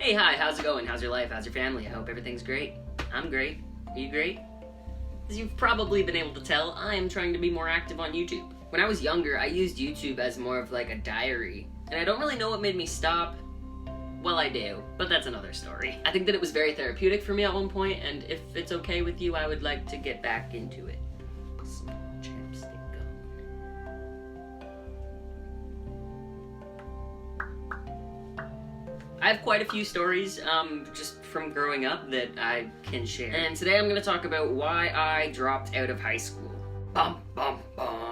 Hey, hi, how's it going? How's your life? How's your family? I hope everything's great. I'm great. Are you great? As you've probably been able to tell, I am trying to be more active on YouTube. When I was younger, I used YouTube as more of like a diary, and I don't really know what made me stop. Well, I do, but that's another story. I think that it was very therapeutic for me at one point, and if it's okay with you, I would like to get back into it. Some chapstick on. I have quite a few stories, just from growing up that I can share. And today I'm gonna talk about why I dropped out of high school. Bum, bum, bum.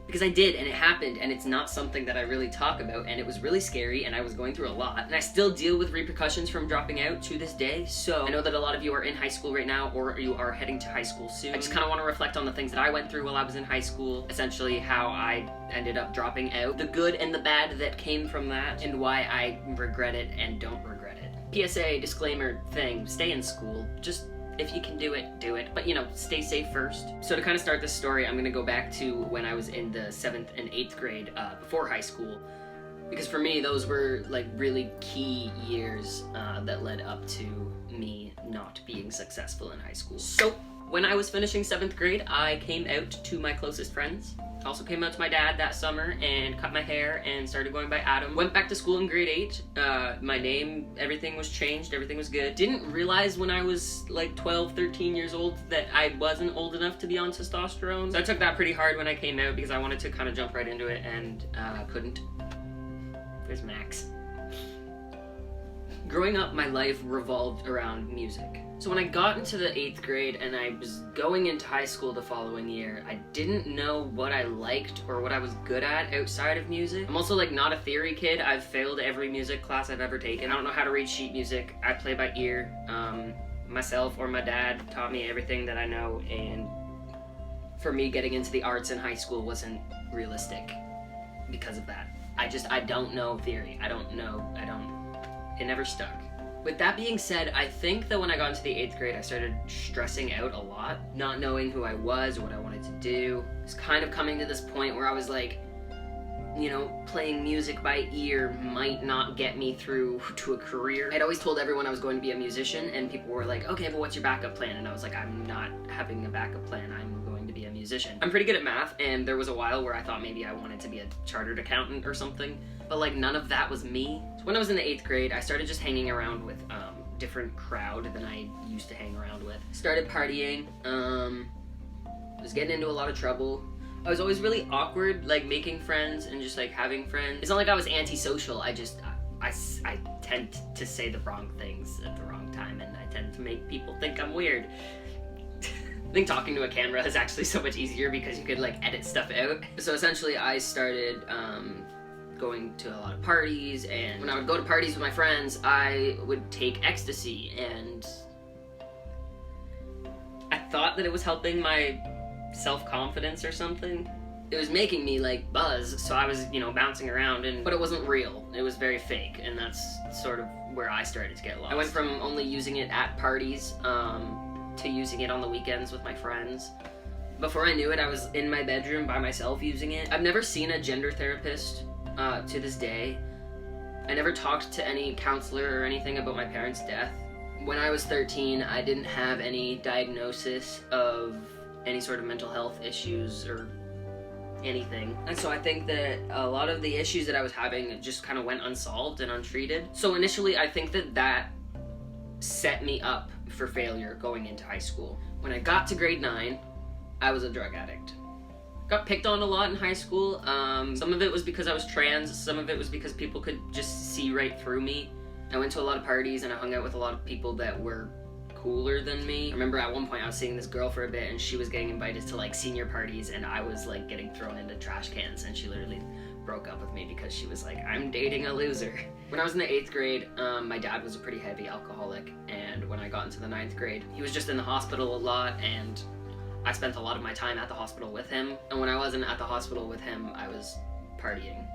Because I did, and it happened, and it's not something that I really talk about, and it was really scary, and I was going through a lot. And I still deal with repercussions from dropping out to this day, so I know that a lot of you are in high school right now, or you are heading to high school soon. I just kind of want to reflect on the things that I went through while I was in high school, essentially how I ended up dropping out, the good and the bad that came from that, and why I regret it and don't regret it. PSA, disclaimer thing, stay in school. Just if you can do it, do it. But, you know, stay safe first. So to kind of start this story, I'm going to go back to when I was in the 7th and 8th grade before high school. Because for me, those were, like, really key years that led up to me not being successful in high school. So when I was finishing 7th grade, I came out to my closest friends. I also came out to my dad that summer and cut my hair and started going by Adam. Went back to school in grade 8. My name, everything was changed, everything was good. Didn't realize when I was like 12, 13 years old that I wasn't old enough to be on testosterone. So I took that pretty hard when I came out because I wanted to kind of jump right into it and couldn't. There's Max. Growing up, my life revolved around music. So when I got into the 8th grade and I was going into high school the following year, I didn't know what I liked or what I was good at outside of music. I'm also like not a theory kid. I've failed every music class I've ever taken. I don't know how to read sheet music. I play by ear. Myself or my dad taught me everything that I know, and for me getting into the arts in high school wasn't realistic because of that. I don't know theory. It never stuck. With that being said, I think that when I got into the 8th grade, I started stressing out a lot, not knowing who I was or what I wanted to do. It's kind of coming to this point where I was like, you know, playing music by ear might not get me through to a career. I'd always told everyone I was going to be a musician, and people were like, okay, but what's your backup plan? And I was like, I'm not having a backup plan. I'm going to be a musician. I'm pretty good at math, and there was a while where I thought maybe I wanted to be a chartered accountant or something, but like none of that was me. So when I was in the 8th grade, I started just hanging around with different crowd than I used to hang around with. Started partying, was getting into a lot of trouble. I was always really awkward, like making friends and just like having friends. It's not like I was antisocial, I tend to say the wrong things at the wrong time, and I tend to make people think I'm weird. I think talking to a camera is actually so much easier because you could like edit stuff out. So essentially I started going to a lot of parties, and when I would go to parties with my friends, I would take ecstasy, and I thought that it was helping my self-confidence or something. It was making me like buzz, so I was, you know, bouncing around, but it wasn't real. It was very fake, and that's sort of where I started to get lost. I went from only using it at parties to using it on the weekends with my friends. Before I knew it, I was in my bedroom by myself using it. I've never seen a gender therapist to this day. I never talked to any counselor or anything about my parents' death. When I was 13, I didn't have any diagnosis of any sort of mental health issues or anything. And so I think that a lot of the issues that I was having just kind of went unsolved and untreated. So initially, I think that set me up for failure going into high school. When I got to grade 9, I was a drug addict. Got picked on a lot in high school. Some of it was because I was trans, some of it was because people could just see right through me. I went to a lot of parties and I hung out with a lot of people that were cooler than me. I remember at one point I was seeing this girl for a bit, and she was getting invited to like senior parties, and I was like getting thrown into trash cans, and she literally broke up with me because she was like, I'm dating a loser. When I was in the 8th grade, my dad was a pretty heavy alcoholic, and when I got into the 9th grade, he was just in the hospital a lot, and I spent a lot of my time at the hospital with him. And when I wasn't at the hospital with him, I was partying.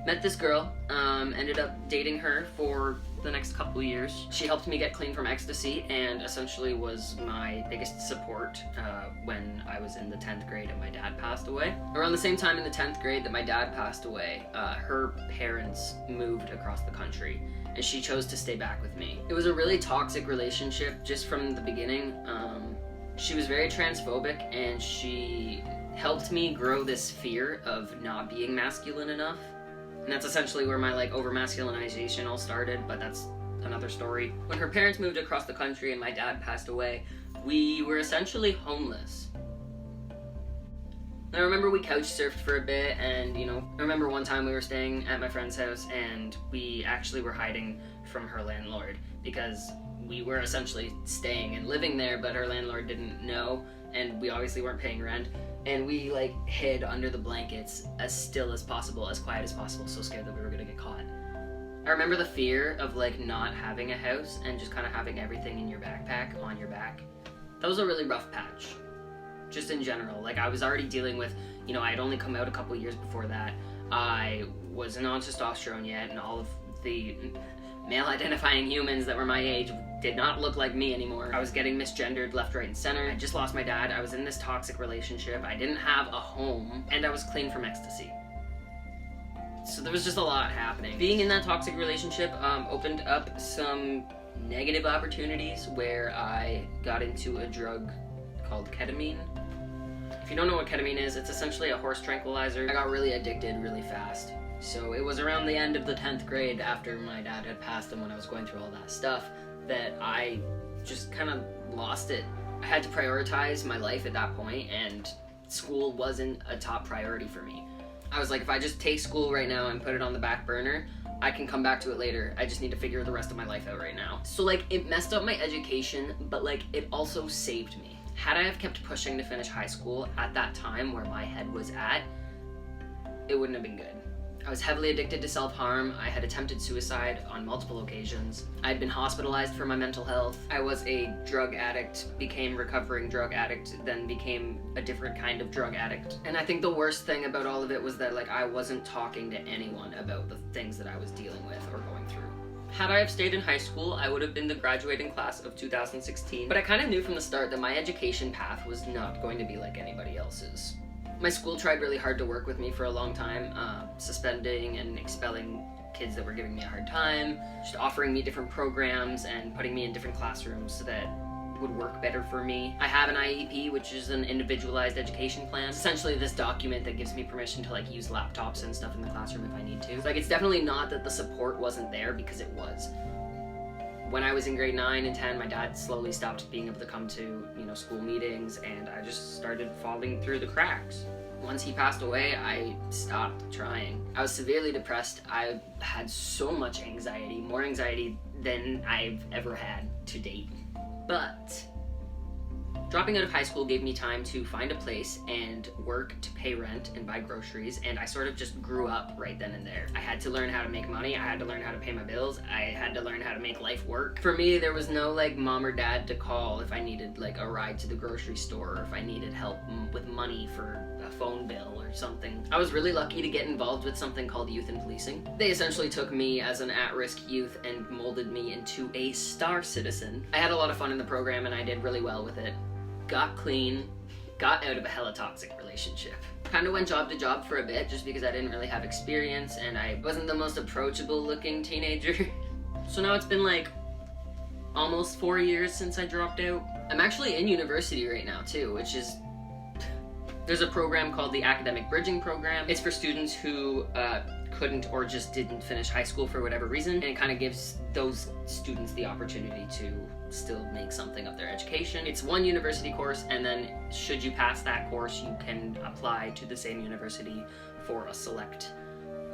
Met this girl, ended up dating her for the next couple of years. She helped me get clean from ecstasy and essentially was my biggest support when I was in the 10th grade and my dad passed away. Around the same time in the 10th grade that my dad passed away, her parents moved across the country and she chose to stay back with me. It was a really toxic relationship just from the beginning. She was very transphobic and she helped me grow this fear of not being masculine enough. And that's essentially where my over-masculinization all started, but that's another story. When her parents moved across the country and my dad passed away, we were essentially homeless. I remember we couch surfed for a bit, and I remember one time we were staying at my friend's house and we actually were hiding from her landlord because we were essentially staying and living there, but her landlord didn't know, and we obviously weren't paying rent. And we hid under the blankets as still as possible, as quiet as possible, so scared that we were gonna get caught. I remember the fear of not having a house and just kind of having everything in your backpack on your back. That was a really rough patch, just in general. I was already dealing with, I had only come out a couple years before that. I wasn't on testosterone yet, and all of the male identifying humans that were my age did not look like me anymore. I was getting misgendered left, right, and center. I just lost my dad. I was in this toxic relationship. I didn't have a home, and I was clean from ecstasy. So there was just a lot happening. Being in that toxic relationship opened up some negative opportunities where I got into a drug called ketamine. If you don't know what ketamine is, it's essentially a horse tranquilizer. I got really addicted really fast. So it was around the end of the 10th grade after my dad had passed and when I was going through all that stuff that I just kind of lost it. I had to prioritize my life at that point, and school wasn't a top priority for me. I was like, if I just take school right now and put it on the back burner, I can come back to it later. I just need to figure the rest of my life out right now. So it messed up my education, but it also saved me. Had I have kept pushing to finish high school at that time where my head was at, it wouldn't have been good. I was heavily addicted to self-harm. I had attempted suicide on multiple occasions. I had been hospitalized for my mental health. I was a drug addict, became recovering drug addict, then became a different kind of drug addict. And I think the worst thing about all of it was that I wasn't talking to anyone about the things that I was dealing with or going through. Had I have stayed in high school, I would have been the graduating class of 2016, but I kind of knew from the start that my education path was not going to be like anybody else's. My school tried really hard to work with me for a long time, suspending and expelling kids that were giving me a hard time, just offering me different programs and putting me in different classrooms so that would work better for me. I have an IEP, which is an individualized education plan. It's essentially this document that gives me permission to use laptops and stuff in the classroom if I need to. It's definitely not that the support wasn't there, because it was. When I was in grade 9 and 10, my dad slowly stopped being able to come to, school meetings, and I just started falling through the cracks. Once he passed away, I stopped trying. I was severely depressed. I had so much anxiety, more anxiety than I've ever had to date. But dropping out of high school gave me time to find a place and work to pay rent and buy groceries, and I sort of just grew up right then and there. I had to learn how to make money, I had to learn how to pay my bills, I had to learn how to make life work. For me, there was no mom or dad to call if I needed a ride to the grocery store, or if I needed help with money for a phone bill or something. I was really lucky to get involved with something called youth in policing. They essentially took me as an at-risk youth and molded me into a star citizen. I had a lot of fun in the program and I did really well with it. Got clean, got out of a hella toxic relationship. Kind of went job to job for a bit just because I didn't really have experience and I wasn't the most approachable looking teenager. So now it's been almost 4 years since I dropped out. I'm actually in university right now too, which is, there's a program called the Academic Bridging Program. It's for students who couldn't or just didn't finish high school for whatever reason, and it kind of gives those students the opportunity to still make something of their education. It's one university course, and then should you pass that course, you can apply to the same university for a select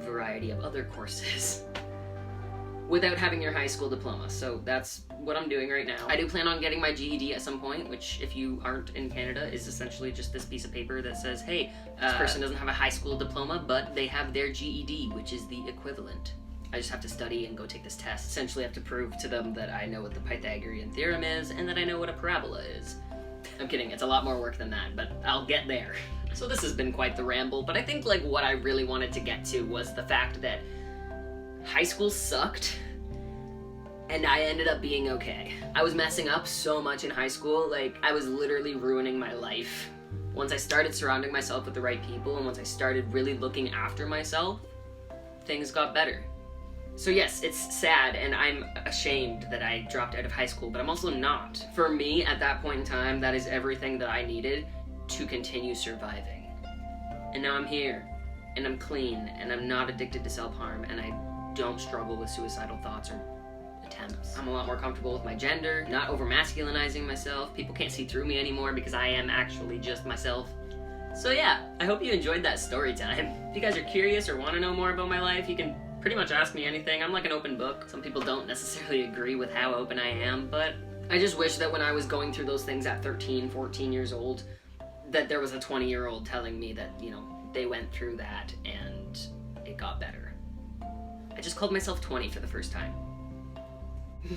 variety of other courses without having your high school diploma. So that's what I'm doing right now. I do plan on getting my GED at some point, which, if you aren't in Canada, is essentially just this piece of paper that says, hey, this person doesn't have a high school diploma, but they have their GED, which is the equivalent. I just have to study and go take this test. Essentially I have to prove to them that I know what the Pythagorean theorem is and that I know what a parabola is. I'm kidding, it's a lot more work than that, but I'll get there. So this has been quite the ramble, but I think what I really wanted to get to was the fact that high school sucked, and I ended up being okay. I was messing up so much in high school, like, I was literally ruining my life. Once I started surrounding myself with the right people, and once I started really looking after myself, things got better. So yes, it's sad, and I'm ashamed that I dropped out of high school, but I'm also not. For me, at that point in time, that is everything that I needed to continue surviving. And now I'm here, and I'm clean, and I'm not addicted to self-harm, and I don't struggle with suicidal thoughts or attempts. I'm a lot more comfortable with my gender, not over-masculinizing myself. People can't see through me anymore because I am actually just myself. So yeah, I hope you enjoyed that story time. If you guys are curious or want to know more about my life, you can pretty much ask me anything. I'm like an open book. Some people don't necessarily agree with how open I am, but I just wish that when I was going through those things at 13, 14 years old, that there was a 20-year-old telling me that, you know, they went through that and it got better. I just called myself 20 for the first time.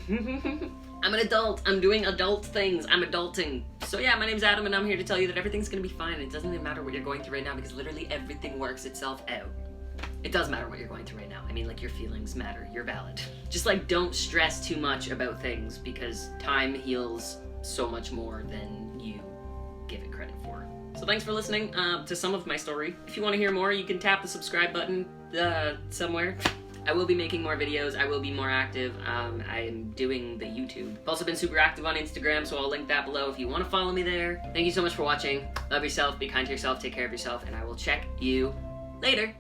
I'm an adult. I'm doing adult things. I'm adulting. So yeah, my name's Adam, and I'm here to tell you that everything's gonna be fine. It doesn't even matter what you're going through right now, because literally everything works itself out. It does matter what you're going through right now. I mean, like, your feelings matter. You're valid. Just, like, don't stress too much about things, because time heals so much more than you give it credit for. So thanks for listening to some of my story. If you want to hear more, you can tap the subscribe button somewhere. I will be making more videos. I will be more active. I'm doing the YouTube. I've also been super active on Instagram, so I'll link that below if you want to follow me there. Thank you so much for watching. Love yourself, be kind to yourself, take care of yourself, and I will check you later.